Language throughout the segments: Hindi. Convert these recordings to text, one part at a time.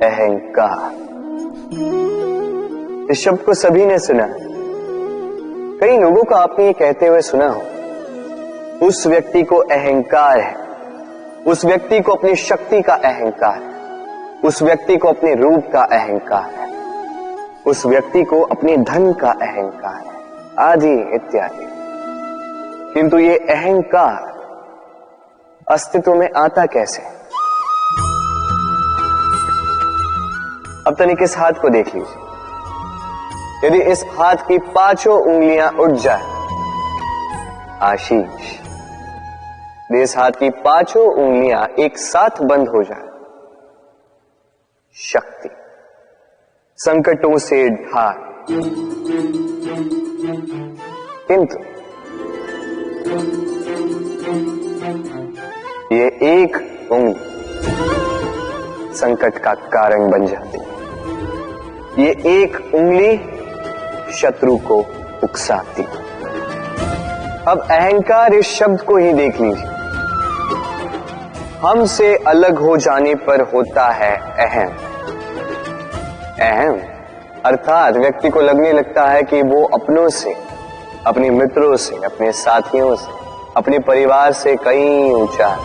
अहंकार, इस शब्द को सभी ने सुना। कई लोगों को आपने ये कहते हुए सुना हो, उस व्यक्ति को अहंकार है, उस व्यक्ति को अपनी शक्ति का अहंकार है, उस व्यक्ति को अपने रूप का अहंकार है, उस व्यक्ति को अपने धन का अहंकार है, आदि इत्यादि। किंतु ये अहंकार अस्तित्व में आता कैसे? अब तनिक इस हाथ को देख लीजिए। यदि इस हाथ की 5 उंगलियां उठ जाए, आशीष, इस हाथ की 5 उंगलियां एक साथ बंद हो जाए, शक्ति, संकटों से ढाल। किंतु ये एक उंगली संकट का कारण बन जाती है। ये एक उंगली शत्रु को उकसाती है। अब अहंकार इस शब्द को ही देख लीजिए। हमसे अलग हो जाने पर होता है अहम। अहम अर्थात व्यक्ति को लगने लगता है कि वो अपनों से, अपने मित्रों से, अपने साथियों से, अपने परिवार से कहीं ऊंचा,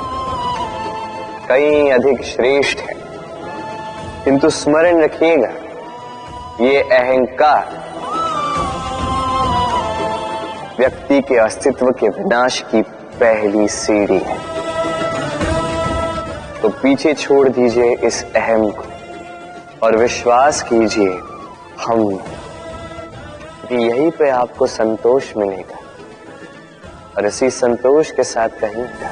कहीं अधिक श्रेष्ठ है। किंतु स्मरण रखिएगा, ये अहंकार व्यक्ति के अस्तित्व के विनाश की पहली सीढ़ी है। तो पीछे छोड़ दीजिए इस अहम को और विश्वास कीजिए हम कि यहीं पे आपको संतोष मिलेगा। और इसी संतोष के साथ कहिएगा,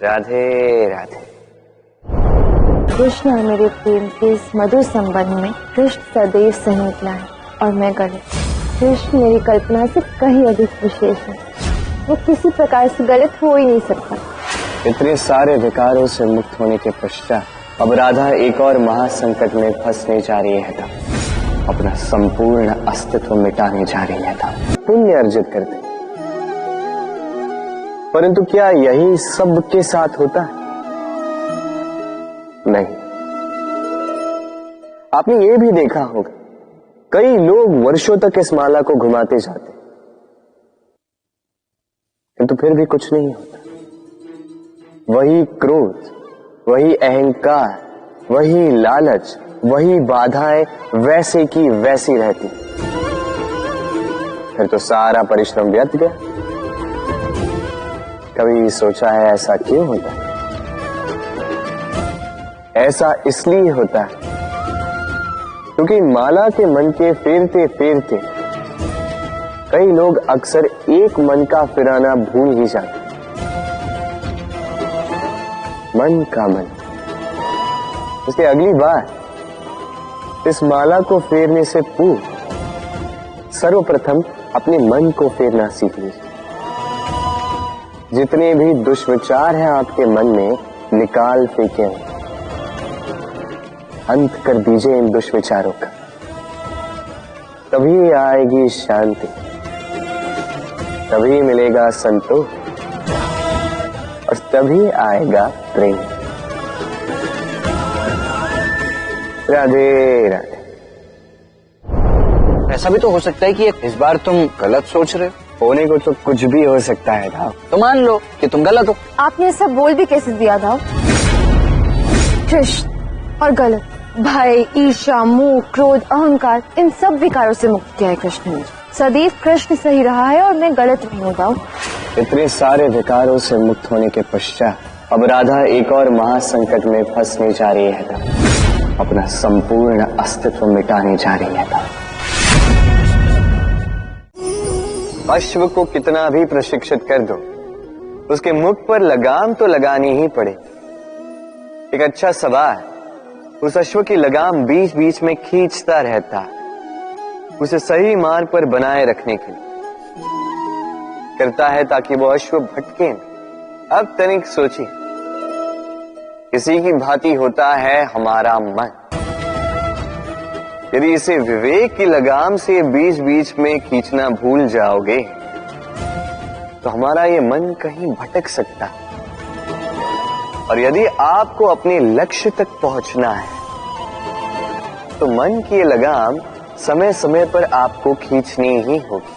राधे राधे। कृष्ण मेरे प्रेम के इस मधुर संबंध में कृष्ण सदैव संयुक्त है और मैं गलत। कृष्ण मेरी कल्पना से कहीं अधिक विशेष है, वो किसी प्रकार से गलत हो ही नहीं सकता। इतने सारे विकारों से मुक्त होने के पश्चात अब राधा एक और महासंकट में फंसने जा रही है था, अपना संपूर्ण अस्तित्व मिटाने जा रही है था, पुण्य अर्जित करते। परंतु क्या यही सबके साथ होता है? नहीं। आपने ये भी देखा होगा, कई लोग वर्षों तक इस माला को घुमाते जाते, किंतु फिर भी कुछ नहीं होता। वही क्रोध, वही अहंकार, वही लालच, वही बाधाएं वैसे की वैसी रहती। फिर तो सारा परिश्रम व्यर्थ गया। कभी सोचा है ऐसा क्यों होता है? ऐसा इसलिए होता है क्योंकि माला के मन के फेरते फेरते कई लोग अक्सर एक मन का फिराना भूल ही जाते। मन का मन। इसलिए अगली बार इस माला को फेरने से पूर्व सर्वप्रथम अपने मन को फेरना सीख लीजिए। जितने भी दुष्विचार हैं आपके मन में, निकाल फेंकें, अंत कर दीजिए इन दुष्विचारों का। तभी आएगी शांति, तभी मिलेगा संतोष और तभी आएगा प्रेम। राधे राधे। ऐसा भी तो हो सकता है कि इस बार तुम गलत सोच रहे हो। होने को तो कुछ भी हो सकता है धाव। तो मान लो कि तुम गलत हो। आपने ऐसा बोल भी कैसे दिया था? कृष्ण और गलत, भय, ईर्ष्या, मोह, क्रोध, अहंकार, इन सब विकारों से मुक्त किया है कृष्ण ने। सदैव कृष्ण सही रहा है और मैं गलत नहीं हूँ दाऊ। इतने सारे विकारों से मुक्त होने के पश्चात अब राधा एक और महासंकट में फंसने जा रही है, अपना संपूर्ण अस्तित्व मिटाने जा रही है। अश्व को कितना भी प्रशिक्षित कर दो, उसके मुख पर लगाम तो लगानी ही पड़े। एक अच्छा सवार उस अश्व की लगाम बीच बीच में खींचता रहता, उसे सही मार्ग पर बनाए रखने के लिए करता है, ताकि वो अश्व भटके नहीं। अब तनिक सोचिए, इसी की भांति होता है हमारा मन। यदि इसे विवेक की लगाम से बीच बीच में खींचना भूल जाओगे तो हमारा ये मन कहीं भटक सकता। और यदि आपको अपने लक्ष्य तक पहुंचना है तो मन की ये लगाम समय समय पर आपको खींचनी ही होगी,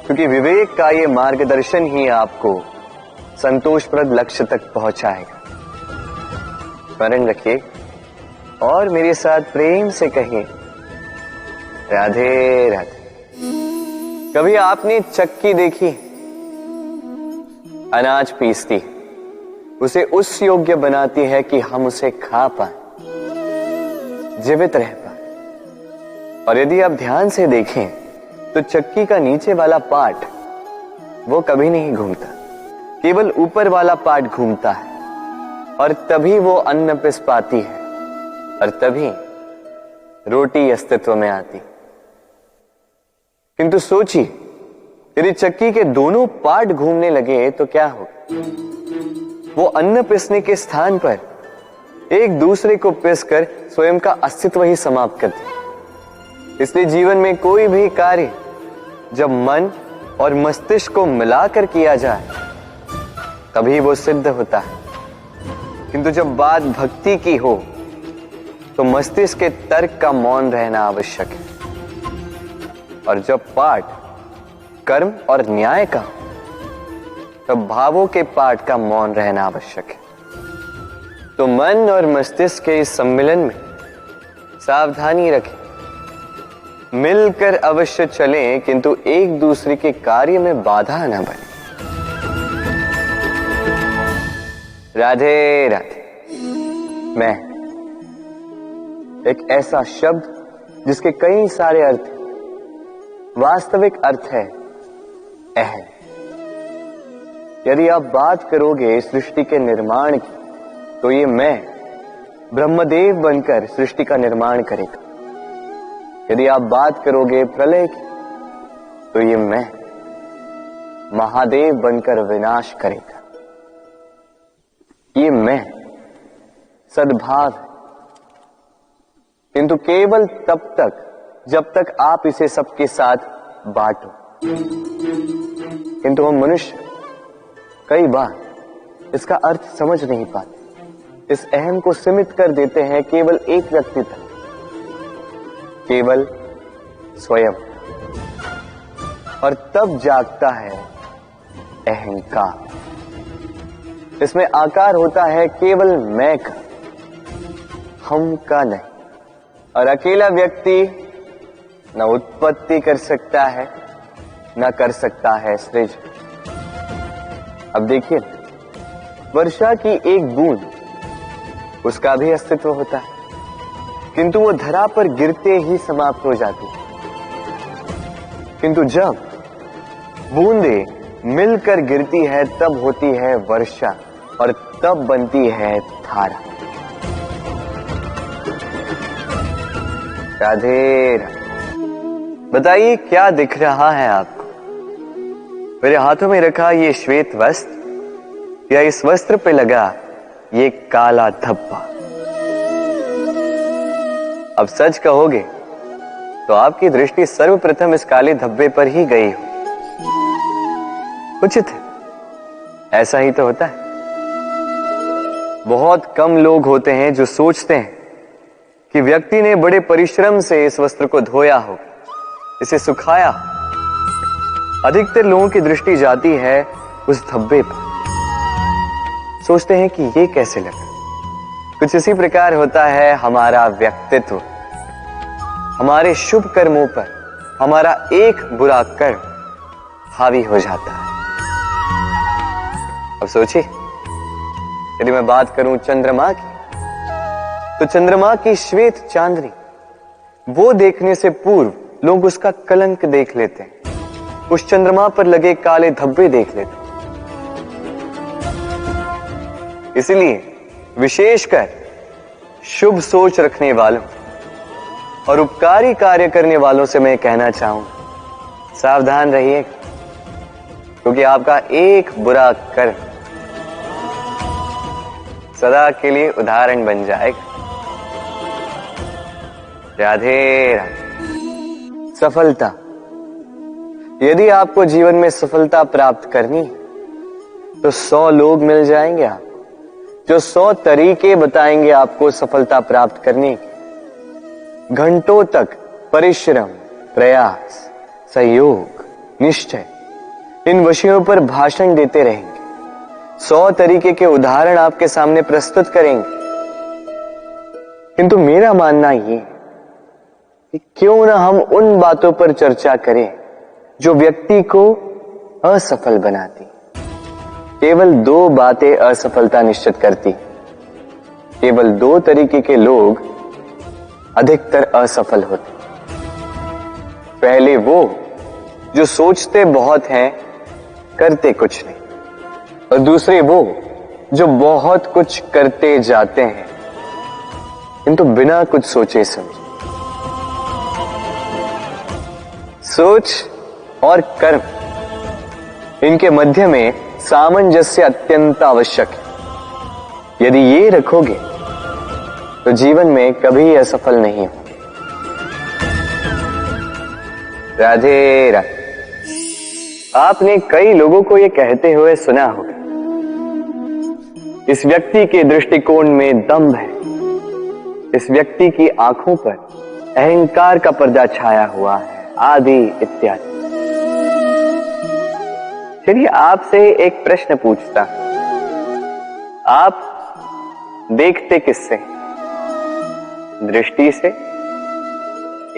क्योंकि विवेक का ये मार्गदर्शन ही आपको संतोषप्रद लक्ष्य तक पहुंचाएगा। स्मरण रखिए और मेरे साथ प्रेम से कहिए, राधे राधे। कभी आपने चक्की देखी? अनाज पीसती है, उसे उस योग्य बनाती है कि हम उसे खा पाए, जीवित रह पाए। और यदि आप ध्यान से देखें तो चक्की का नीचे वाला पार्ट वो कभी नहीं घूमता, केवल ऊपर वाला पार्ट घूमता है, और तभी वो अन्न पिस पाती है और तभी रोटी अस्तित्व में आती। किंतु सोचिए, यदि चक्की के दोनों पार्ट घूमने लगे तो क्या होगा? वो अन्न पिसने के स्थान पर एक दूसरे को पिसकर स्वयं का अस्तित्व ही समाप्त करते हैं। इसलिए जीवन में कोई भी कार्य जब मन और मस्तिष्क को मिलाकर किया जाए तभी वो सिद्ध होता है, किंतु जब बात भक्ति की हो तो मस्तिष्क के तर्क का मौन रहना आवश्यक है, और जब पाठ कर्म और न्याय का तब भावों के पाठ का मौन रहना आवश्यक है। तो मन और मस्तिष्क के इस सम्मिलन में सावधानी रखें, मिलकर अवश्य चलें, किंतु एक दूसरे के कार्य में बाधा न बने। राधे राधे। मैं एक ऐसा शब्द जिसके कई सारे अर्थ हैं, वास्तविक अर्थ है अहम। यदि आप बात करोगे सृष्टि के निर्माण की तो ये मैं ब्रह्मदेव बनकर सृष्टि का निर्माण करेगा। यदि आप बात करोगे प्रलय की तो ये मैं महादेव बनकर विनाश करेगा। ये मैं सद्भाव है, किंतु केवल तब तक जब तक आप इसे सबके साथ बांटो। किंतु हम मनुष्य कई बार इसका अर्थ समझ नहीं पाते, इस अहम को सीमित कर देते हैं केवल एक व्यक्ति तक, केवल स्वयं, और तब जागता है अहंकार। इसमें आकार होता है केवल मैं का, हम का नहीं, और अकेला व्यक्ति न उत्पत्ति कर सकता है न कर सकता है सृजन। अब देखिए, वर्षा की एक बूंद, उसका भी अस्तित्व होता है, किंतु वो धरा पर गिरते ही समाप्त हो जाती है। किंतु जब बूंदें मिलकर गिरती है तब होती है वर्षा, और तब बनती है धारा। राधे राधे। बताइए क्या दिख रहा है आपको? मेरे हाथों में रखा ये श्वेत वस्त्र या इस वस्त्र पे लगा ये काला धब्बा? अब सच कहोगे तो आपकी दृष्टि सर्वप्रथम इस काले धब्बे पर ही गई हो। उचित है, ऐसा ही तो होता है। बहुत कम लोग होते हैं जो सोचते हैं कि व्यक्ति ने बड़े परिश्रम से इस वस्त्र को धोया हो, इसे सुखाया। अधिकतर लोगों की दृष्टि जाती है उस धब्बे पर, सोचते हैं कि ये कैसे लगा। कुछ इसी प्रकार होता है हमारा व्यक्तित्व। हमारे शुभ कर्मों पर हमारा एक बुरा कर्म हावी हो जाता है। अब सोचिए, यदि मैं बात करूं चंद्रमा की, तो चंद्रमा की श्वेत चांदनी वो देखने से पूर्व लोग उसका कलंक देख लेते हैं, उस चंद्रमा पर लगे काले धब्बे देख लेते हैं। इसलिए विशेषकर शुभ सोच रखने वालों और उपकारी कार्य करने वालों से मैं कहना चाहूंगा, सावधान रहिए, क्योंकि आपका एक बुरा कर्म सदा के लिए उदाहरण बन जाएगा। राधे राधे। सफलता, यदि आपको जीवन में सफलता प्राप्त करनी तो 100 लोग मिल जाएंगे आपको, जो 100 तरीके बताएंगे आपको सफलता प्राप्त करने के। घंटों तक परिश्रम, प्रयास, सहयोग, निश्चय इन विषयों पर भाषण देते रहेंगे। 100 तरीके के उदाहरण आपके सामने प्रस्तुत करेंगे। किंतु मेरा मानना ये कि क्यों ना हम उन बातों पर चर्चा करें जो व्यक्ति को असफल बनाती। केवल 2 बातें असफलता निश्चित करती। केवल 2 तरीके के लोग अधिकतर असफल होते। पहले वो जो सोचते बहुत हैं, करते कुछ नहीं, और दूसरे वो जो बहुत कुछ करते जाते हैं किंतु बिना कुछ सोचे समझे। सोच और कर्म, इनके मध्य में सामंजस्य अत्यंत आवश्यक है। यदि ये रखोगे तो जीवन में कभी असफल नहीं होगे। राधे राधे। आपने कई लोगों को यह कहते हुए सुना होगा, इस व्यक्ति के दृष्टिकोण में दंभ है, इस व्यक्ति की आंखों पर अहंकार का पर्दा छाया हुआ है, आदि इत्यादि। चलिए आपसे एक प्रश्न पूछता हूं। आप देखते किससे? दृष्टि से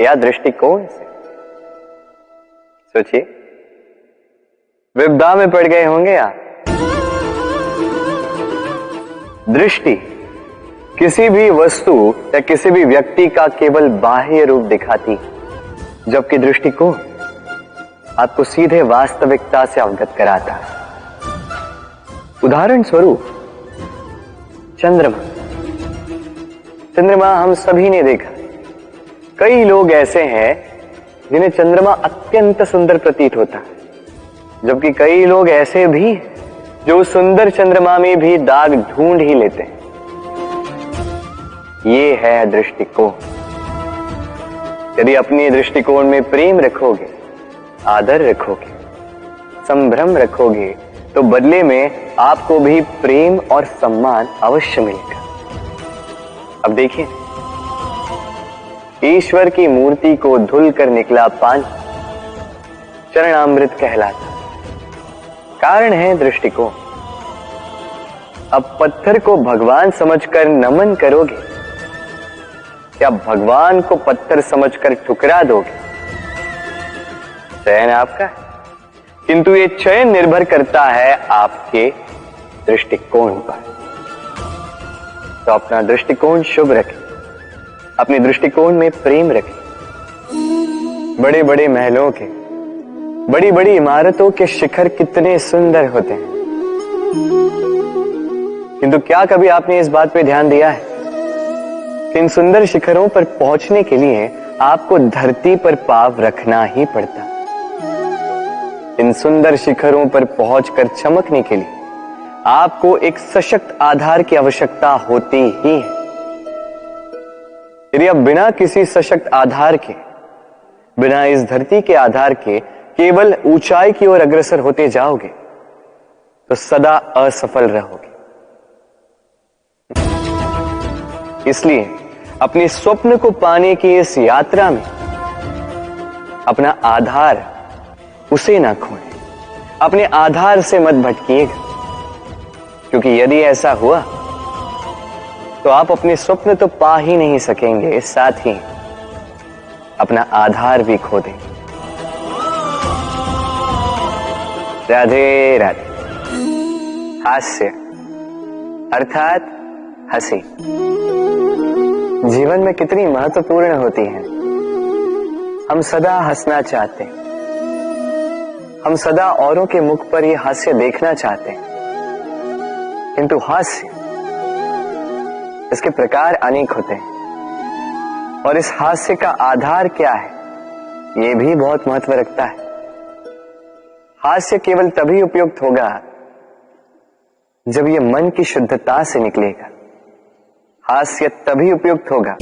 या दृष्टिकोण से? सोचिए, विपदा में पड़ गए होंगे आप। दृष्टि किसी भी वस्तु या किसी भी व्यक्ति का केवल बाह्य रूप दिखाती, जबकि दृष्टिकोण आपको सीधे वास्तविकता से अवगत कराता है। उदाहरण स्वरूप चंद्रमा। चंद्रमा हम सभी ने देखा। कई लोग ऐसे हैं जिन्हें चंद्रमा अत्यंत सुंदर प्रतीत होता है, जबकि कई लोग ऐसे भी जो सुंदर चंद्रमा में भी दाग ढूंढ ही लेते हैं। ये है दृष्टिकोण। यदि अपने दृष्टिकोण में प्रेम रखोगे, आदर रखोगे, संभ्रम रखोगे, तो बदले में आपको भी प्रेम और सम्मान अवश्य मिलेगा। अब देखिए, ईश्वर की मूर्ति को धुल कर निकला पानी चरणामृत कहलाता। कारण है दृष्टिकोण। अब पत्थर को भगवान समझकर नमन करोगे या भगवान को पत्थर समझकर ठुकरा दोगे? चयन आपका है, किंतु ये चयन निर्भर करता है आपके दृष्टिकोण पर। तो अपना दृष्टिकोण शुभ रखें, अपने दृष्टिकोण में प्रेम रखें। बड़े बड़े महलों के, बड़ी बड़ी इमारतों के शिखर कितने सुंदर होते हैं, किंतु क्या कभी आपने इस बात पे ध्यान दिया है कि इन सुंदर शिखरों पर पहुंचने के लिए आपको धरती पर पांव रखना ही पड़ता। इन सुंदर शिखरों पर पहुंचकर चमकने के लिए आपको एक सशक्त आधार की आवश्यकता होती ही है। यदि आप बिना किसी सशक्त आधार के, बिना इस धरती के आधार के केवल ऊंचाई की ओर अग्रसर होते जाओगे तो सदा असफल रहोगे। इसलिए अपने स्वप्न को पाने की इस यात्रा में अपना आधार उसे ना खोएं, अपने आधार से मत भटकिएगा, क्योंकि यदि ऐसा हुआ तो आप अपने स्वप्न तो पा ही नहीं सकेंगे, साथ ही अपना आधार भी खो देंगे। राधे राधे। हास्य अर्थात हंसी जीवन में कितनी महत्वपूर्ण होती है। हम सदा हंसना चाहते हैं, हम सदा औरों के मुख पर यह हास्य देखना चाहते हैं, किंतु हास्य, इसके प्रकार अनेक होते हैं और इस हास्य का आधार क्या है, यह भी बहुत महत्व रखता है। हास्य केवल तभी उपयुक्त होगा जब यह मन की शुद्धता से निकलेगा। हास्य तभी उपयुक्त होगा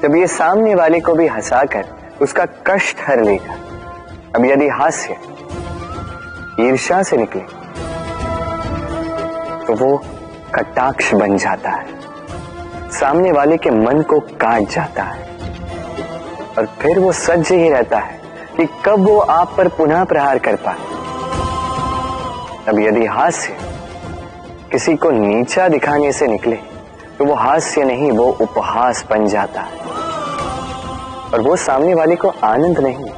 जब यह सामने वाले को भी हंसाकर उसका कष्ट हर लेगा। अब यदि हास्य ईर्ष्या से निकले तो वो कटाक्ष बन जाता है, सामने वाले के मन को काट जाता है और फिर वो सज्ज ही रहता है कि कब वो आप पर पुनः प्रहार कर पाए। अब यदि हास्य किसी को नीचा दिखाने से निकले तो वो हास्य नहीं, वो उपहास बन जाता है और वो सामने वाले को आनंद नहीं,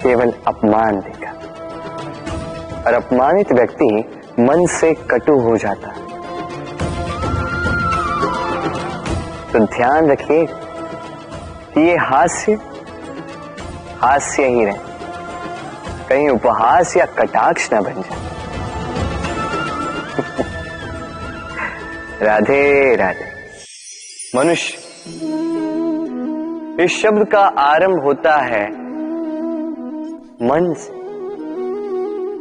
केवल अपमान देगा और अपमानित व्यक्ति मन से कटु हो जाता है। तो ध्यान रखिए कि ये हास्य हास्य ही रहे, कहीं उपहास या कटाक्ष न बन जाए। राधे राधे। मनुष्य, इस शब्द का आरंभ होता है मन से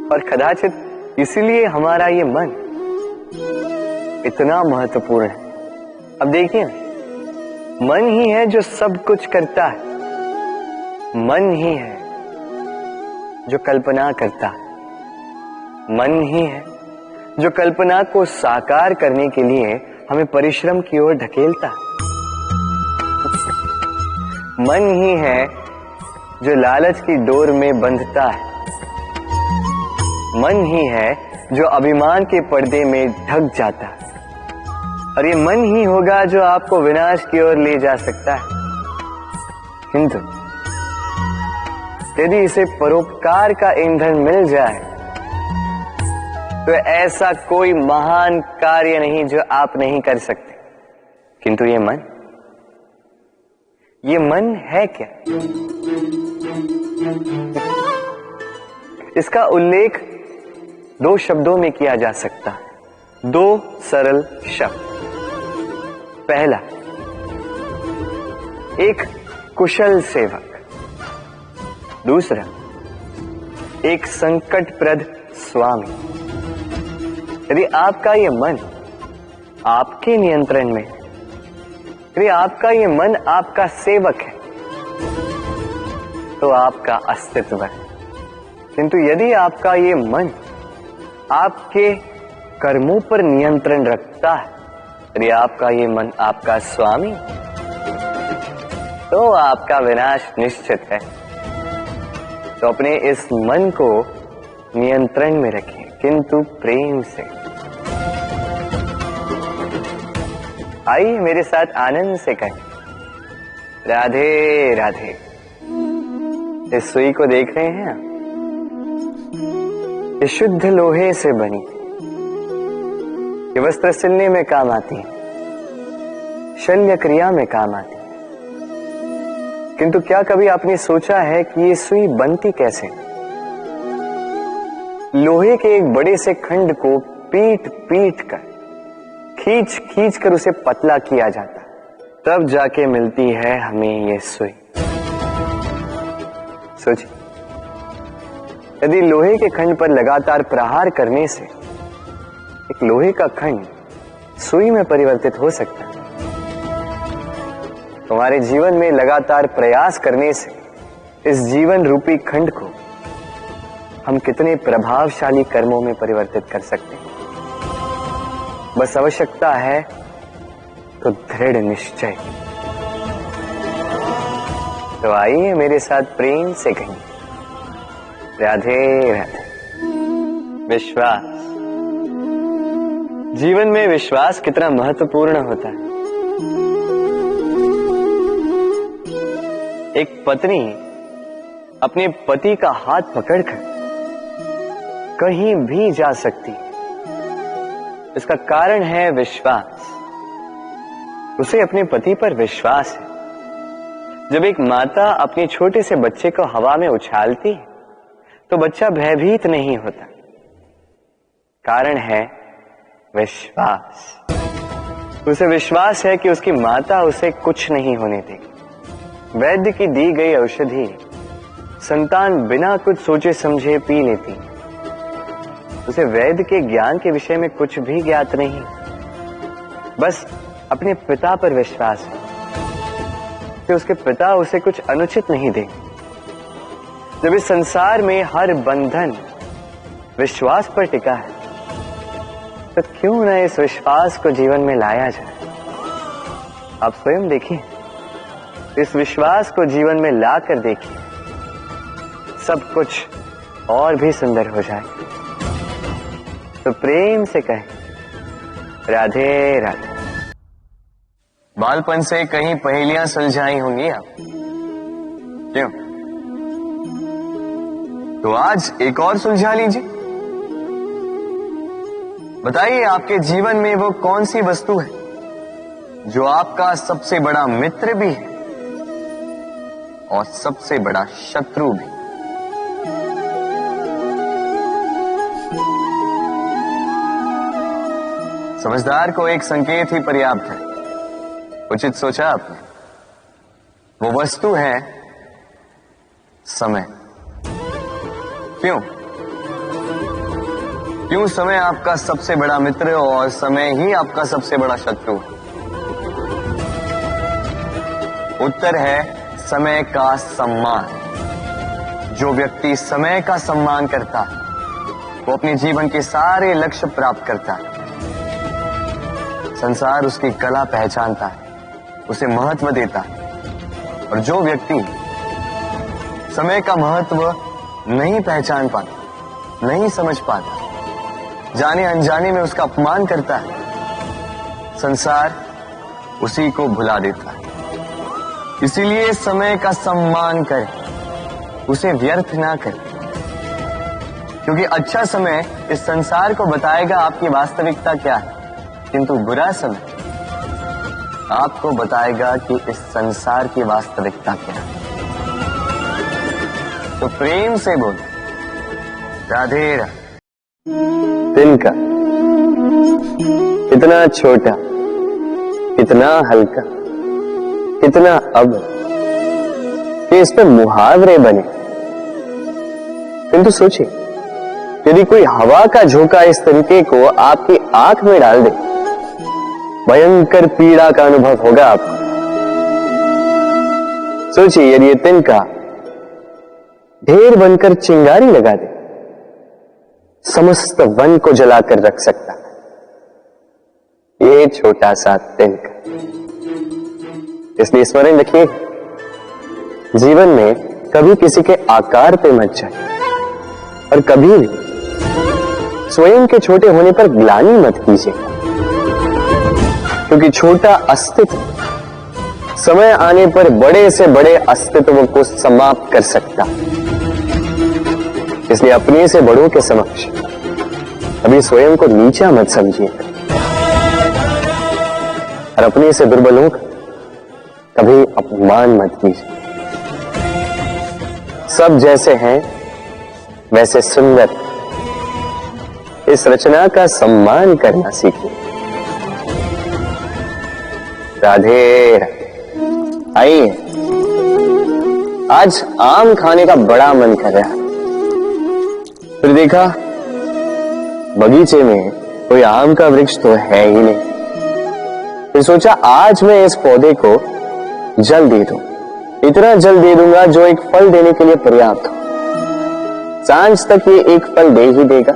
और कदाचित इसीलिए हमारा ये मन इतना महत्वपूर्ण है। अब देखिए, मन ही है जो सब कुछ करता है, मन ही है जो कल्पना करता है, मन ही है जो कल्पना को साकार करने के लिए हमें परिश्रम की ओर ढकेलता है, मन ही है जो लालच की डोर में बंधता है, मन ही है जो अभिमान के पर्दे में ढक जाता है और ये मन ही होगा जो आपको विनाश की ओर ले जा सकता है। किंतु यदि इसे परोपकार का ईंधन मिल जाए तो ऐसा कोई महान कार्य नहीं जो आप नहीं कर सकते। किंतु ये मन है क्या? इसका उल्लेख दो शब्दों में किया जा सकता है, दो सरल शब्द। पहला, एक कुशल सेवक, दूसरा एक संकटप्रद स्वामी। यदि आपका ये मन आपके नियंत्रण में, यदि आपका ये मन आपका सेवक है तो आपका अस्तित्व है। किंतु यदि आपका ये मन आपके कर्मों पर नियंत्रण रखता है, यदि आपका ये मन आपका स्वामी, तो आपका विनाश निश्चित है। तो अपने इस मन को नियंत्रण में रखिए, किंतु प्रेम से। आइए मेरे साथ आनंद से कहें, राधे राधे। इस सुई को देख रहे हैं आप? ये शुद्ध लोहे से बनी, ये वस्त्र सिलने में काम आती है, शल्य क्रिया में काम आती है। किंतु क्या कभी आपने सोचा है कि ये सुई बनती कैसे? लोहे के एक बड़े से खंड को पीट पीट कर, खींच खींच कर उसे पतला किया जाता है, तब जाके मिलती है हमें ये सुई। सोचिए, यदि लोहे के खंड पर लगातार प्रहार करने से एक लोहे का खंड सुई में परिवर्तित हो सकता है, हमारे जीवन में लगातार प्रयास करने से इस जीवन रूपी खंड को हम कितने प्रभावशाली कर्मों में परिवर्तित कर सकते हैं। बस आवश्यकता है तो दृढ़ निश्चय। तो आइए मेरे साथ प्रेम से कहिए, राधे राधे। विश्वास, जीवन में विश्वास कितना महत्वपूर्ण होता है। एक पत्नी अपने पति का हाथ पकड़कर कहीं भी जा सकती है, इसका कारण है विश्वास। उसे अपने पति पर विश्वास है। जब एक माता अपने छोटे से बच्चे को हवा में उछालती है तो बच्चा भयभीत नहीं होता, कारण है विश्वास। उसे विश्वास है कि उसकी माता उसे कुछ नहीं होने देगी। वैद्य की दी गई औषधि संतान बिना कुछ सोचे समझे पी लेती है। उसे वैद्य के ज्ञान के विषय में कुछ भी ज्ञात नहीं, बस अपने पिता पर विश्वास है कि उसके पिता उसे कुछ अनुचित नहीं देंगे। जब इस संसार में हर बंधन विश्वास पर टिका है, तो क्यों न इस विश्वास को जीवन में लाया जाए। आप स्वयं देखिए, इस विश्वास को जीवन में लाकर देखिए, सब कुछ और भी सुंदर हो जाए। तो प्रेम से कहें, राधे राधे। बालपन से कहीं पहेलियां सुलझाई होंगी आप, क्यों? तो आज एक और सुलझा लीजिए। बताइए, आपके जीवन में वो कौन सी वस्तु है जो आपका सबसे बड़ा मित्र भी है और सबसे बड़ा शत्रु भी। समझदार को एक संकेत ही पर्याप्त है। उचित सोचा आपने। वो वस्तु है समय। क्यों? क्यों समय आपका सबसे बड़ा मित्र और समय ही आपका सबसे बड़ा शत्रु है? उत्तर है समय का सम्मान। जो व्यक्ति समय का सम्मान करता है वो अपने जीवन के सारे लक्ष्य प्राप्त करता है। संसार उसकी कला पहचानता है, उसे महत्व देता है। और जो व्यक्ति समय का महत्व नहीं पहचान पाता, नहीं समझ पाता, जाने अनजाने में उसका अपमान करता है, संसार उसी को भुला देता है। इसीलिए समय का सम्मान करें, उसे व्यर्थ ना करें, क्योंकि अच्छा समय इस संसार को बताएगा आपकी वास्तविकता क्या है, किंतु बुरा समय आपको बताएगा कि इस संसार की वास्तविकता क्या है। तो प्रेम से बोलो, राधे राधे। तिनका इतना छोटा, इतना हल्का, इतना अब कि इस पे मुहावरे बने। किंतु सोचिए, यदि कोई हवा का झोंका इस तिनके को आपकी आंख में डाल दे, भयंकर पीड़ा का अनुभव होगा आपको। सोचिए, यदि ये तिनका ढेर बनकर चिंगारी लगा दे, समस्त वन को जलाकर रख सकता है ये छोटा सा तिनका। इसलिए स्मरण रखिए, जीवन में कभी किसी के आकार पे मत जाए और कभी भी स्वयं के छोटे होने पर ग्लानि मत कीजिए, क्योंकि छोटा अस्तित्व समय आने पर बड़े से बड़े अस्तित्व को समाप्त कर सकता। इसलिए अपने से बड़ों के समक्ष अभी स्वयं को नीचा मत समझिए और अपने से दुर्बलों का कभी अपमान मत कीजिए। सब जैसे हैं वैसे सुंदर, इस रचना का सम्मान करना सीखिए। राधे राधे। आइए, आज आम खाने का बड़ा मन कर रहा है। फिर देखा बगीचे में कोई आम का वृक्ष तो है ही नहीं। फिर सोचा आज मैं इस पौधे को जल दे दूं, इतना जल दे दूंगा जो एक फल देने के लिए पर्याप्त हो। सांझ तक ये एक फल दे ही देगा,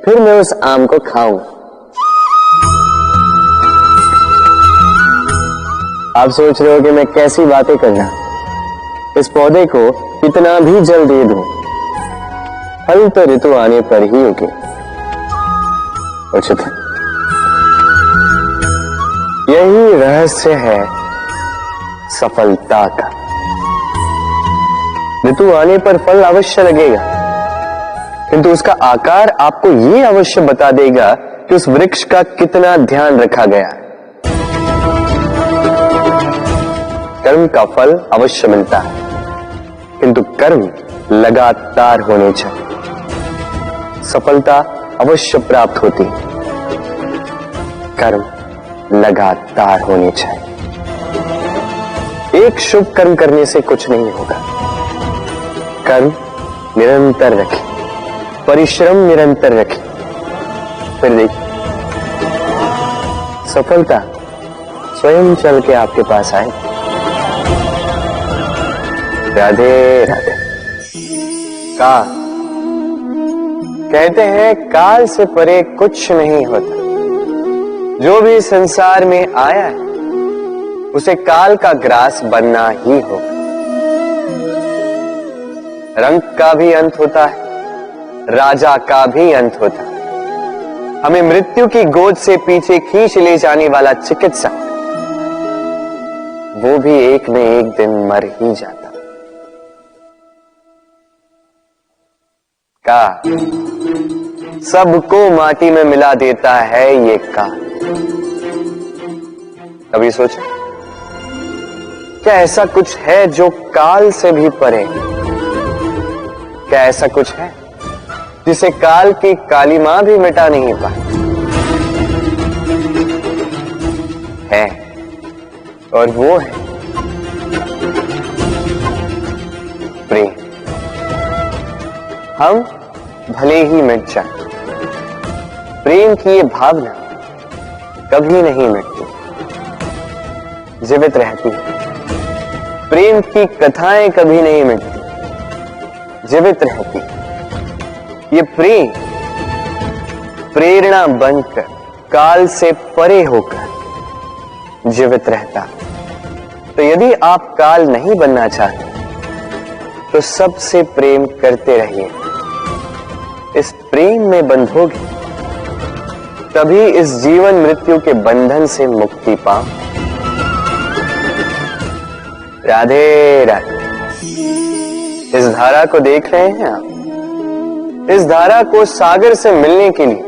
फिर मैं उस आम को खाऊं। आप सोच रहे हो कि मैं कैसी बातें कर रहा हूं। इस पौधे को कितना भी जल दे दूं, फल तो ऋतु आने पर ही उगे। उचित है। यही रहस्य है सफलता का। ऋतु आने पर फल अवश्य लगेगा, किंतु उसका आकार आपको ये अवश्य बता देगा कि उस वृक्ष का कितना ध्यान रखा गया है। कर्म का फल अवश्य मिलता है, किंतु कर्म लगातार होने चाहिए। सफलता अवश्य प्राप्त होती है, कर्म लगातार होने चाहिए। एक शुभ कर्म करने से कुछ नहीं होगा। कर्म निरंतर रखें, परिश्रम निरंतर रखें, फिर देखिए सफलता स्वयं चल के आपके पास आए। राधे राधे। काल कहते हैं, काल से परे कुछ नहीं होता। जो भी संसार में आया है उसे काल का ग्रास बनना ही होगा। रंग का भी अंत होता है, राजा का भी अंत होता है। हमें मृत्यु की गोद से पीछे खींच ले जाने वाला चिकित्सक, वो भी एक न एक दिन मर ही जाता। का सबको माटी में मिला देता है ये काल। कभी सोचा क्या ऐसा कुछ है जो काल से भी परे? क्या ऐसा कुछ है जिसे काल की काली मां भी मिटा नहीं पाई? है, और वो है प्रेम। हम भले ही मिट जाए, प्रेम की ये भावना कभी नहीं मिटती, जीवित रहती है। प्रेम की कथाएं कभी नहीं मिटती, जीवित रहती। ये प्रेम प्रेरणा बनकर काल से परे होकर जीवित रहता। तो यदि आप काल नहीं बनना चाहते तो सबसे प्रेम करते रहिए। इस प्रेम में बंधोगे तभी इस जीवन मृत्यु के बंधन से मुक्ति पाओ। राधे राधे। इस धारा को देख रहे हैं आप? इस धारा को सागर से मिलने के लिए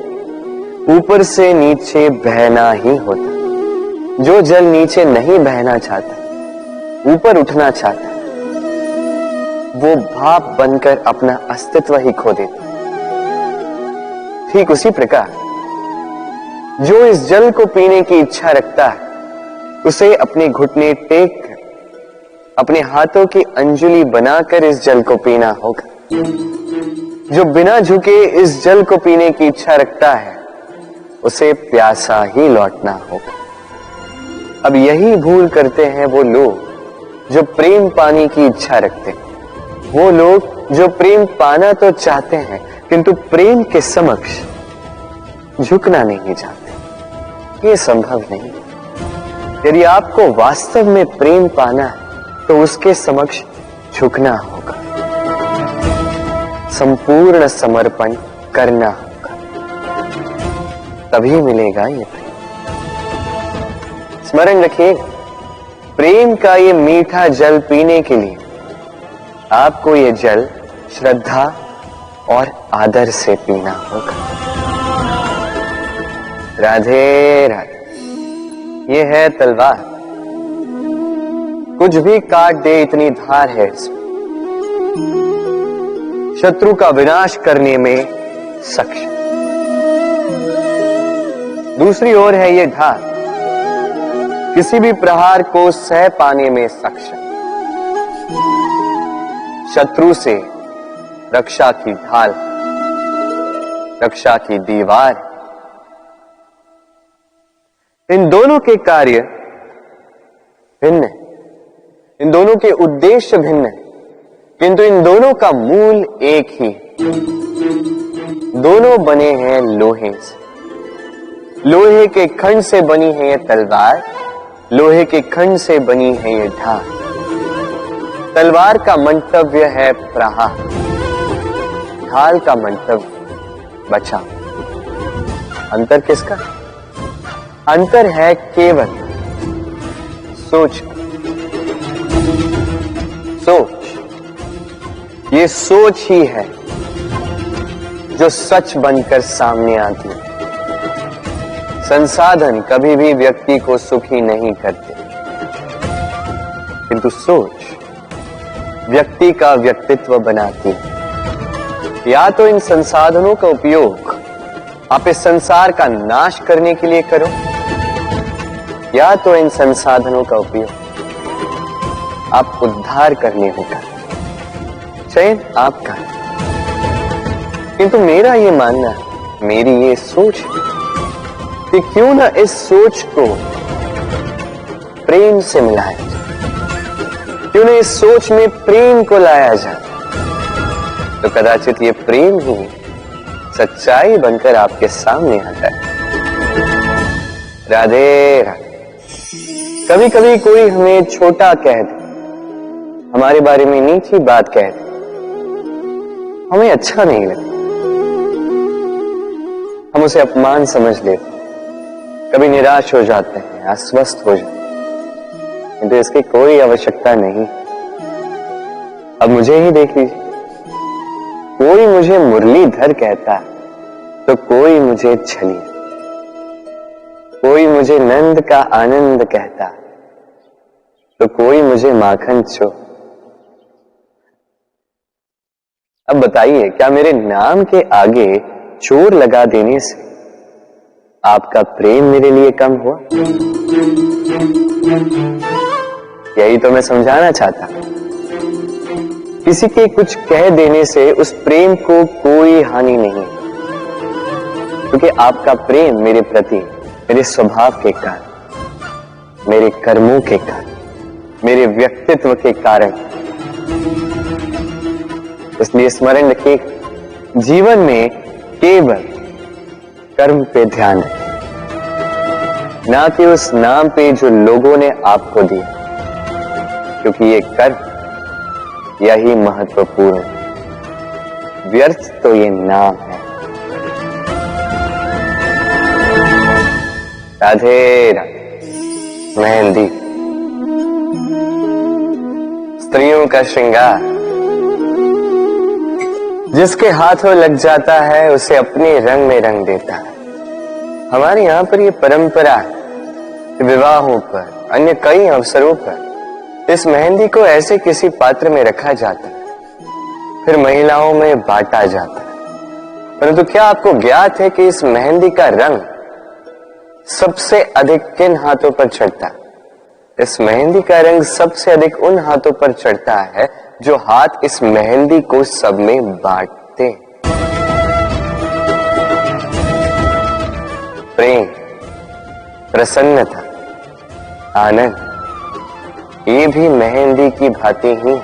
ऊपर से नीचे बहना ही होता। जो जल नीचे नहीं बहना चाहता, ऊपर उठना चाहता, वो भाप बनकर अपना अस्तित्व ही खो देता। ठीक उसी प्रकार जो इस जल को पीने की इच्छा रखता है, उसे अपने घुटने टेक कर अपने हाथों की अंजुली बनाकर इस जल को पीना होगा। जो बिना झुके इस जल को पीने की इच्छा रखता है, उसे प्यासा ही लौटना होगा। अब यही भूल करते हैं वो लोग जो प्रेम पाने की इच्छा रखते हैं। वो लोग जो प्रेम पाना तो चाहते हैं किंतु प्रेम के समक्ष झुकना नहीं चाहते। ये संभव नहीं। यदि आपको वास्तव में प्रेम पाना है तो उसके समक्ष झुकना होगा, संपूर्ण समर्पण करना होगा, तभी मिलेगा ये प्रेम। स्मरण रखिए, प्रेम का ये मीठा जल पीने के लिए आपको ये जल श्रद्धा और आदर से पीना होगा। राधे राधे। ये है तलवार, कुछ भी काट दे इतनी धार है इसमें। शत्रु का विनाश करने में सक्षम। दूसरी ओर है ये धार, किसी भी प्रहार को सह पाने में सक्षम। शत्रु से रक्षा की ढाल, रक्षा की दीवार। इन दोनों के कार्य भिन्न है, इन दोनों के उद्देश्य भिन्न है, किंतु इन दोनों का मूल एक ही। दोनों बने हैं लोहे से। लोहे के खंड से बनी है ये तलवार, लोहे के खंड से बनी है ये ढाल। तलवार का मंतव्य है प्रहार, ढाल का मंतव्य बचाव। अंतर किसका? अंतर है केवल सोच। सोच, ये सोच ही है जो सच बनकर सामने आती है। संसाधन कभी भी व्यक्ति को सुखी नहीं करते, किंतु सोच व्यक्ति का व्यक्तित्व बनाती है। या तो इन संसाधनों का उपयोग आप इस संसार का नाश करने के लिए करो, या तो इन संसाधनों का उपयोग आप उद्धार करने होगा। चयन आपका। किंतु मेरा ये मानना है, मेरी ये सोच है कि क्यों ना इस सोच को प्रेम से मिलाया जाए, क्यों ना इस सोच में प्रेम को लाया जाए, तो कदाचित ये प्रेम ही सच्चाई बनकर आपके सामने आ जाए। राधे राधे। कभी कभी कोई हमें छोटा कह दे, हमारे बारे में नीची बात कह दे, हमें अच्छा नहीं लगता, हम उसे अपमान समझ लेते, कभी निराश हो जाते हैं, अस्वस्थ हो जाते हैं, किंतु इसकी कोई आवश्यकता नहीं। अब मुझे ही देख लीजिए, कोई मुझे मुरलीधर कहता तो कोई मुझे छली, कोई मुझे नंद का आनंद कहता तो कोई मुझे माखन चोर। अब बताइए, क्या मेरे नाम के आगे चोर लगा देने से आपका प्रेम मेरे लिए कम हुआ? यही तो मैं समझाना चाहता। किसी के कुछ कह देने से उस प्रेम को कोई हानि नहीं, क्योंकि आपका प्रेम मेरे प्रति मेरे स्वभाव के कारण, मेरे कर्मों के कारण, मेरे व्यक्तित्व के कारण। इसलिए स्मरण रखिए, जीवन में केवल कर्म पे ध्यान रखें, ना कि उस नाम पे जो लोगों ने आपको दिया, क्योंकि ये कर्म यही महत्वपूर्ण है, व्यर्थ तो ये नाम है। राधे राधे। मेहंदी स्त्रियों का श्रृंगार, जिसके हाथों लग जाता है उसे अपने रंग में रंग देता है। हमारे यहां पर यह परंपरा है, विवाहों पर, अन्य कई अवसरों पर इस मेहंदी को ऐसे किसी पात्र में रखा जाता है, फिर महिलाओं में बांटा जाता है। परंतु क्या आपको ज्ञात है कि इस मेहंदी का रंग सबसे अधिक किन हाथों पर चढ़ता है? इस मेहंदी का रंग सबसे अधिक उन हाथों पर चढ़ता है जो हाथ इस मेहंदी को सब में बांटते। प्रेम, प्रसन्नता, आनंद, ये भी मेहंदी की भांति ही,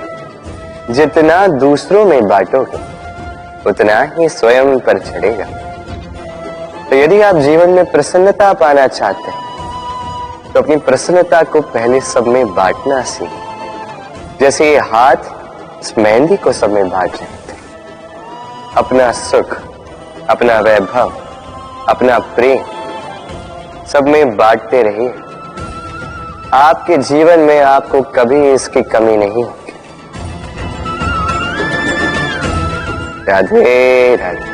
जितना दूसरों में बांटोगे उतना ही स्वयं पर चढ़ेगा। तो यदि आप जीवन में प्रसन्नता पाना चाहते हैं तो अपनी प्रसन्नता को पहले सब में बांटना सीखें, जैसे ये हाथ इस मेहंदी को सब में बांट जाते हैं। अपना सुख, अपना वैभव, अपना प्रेम सब में बांटते रहिए। आपके जीवन में आपको कभी इसकी कमी नहीं होगी। राधे राधे।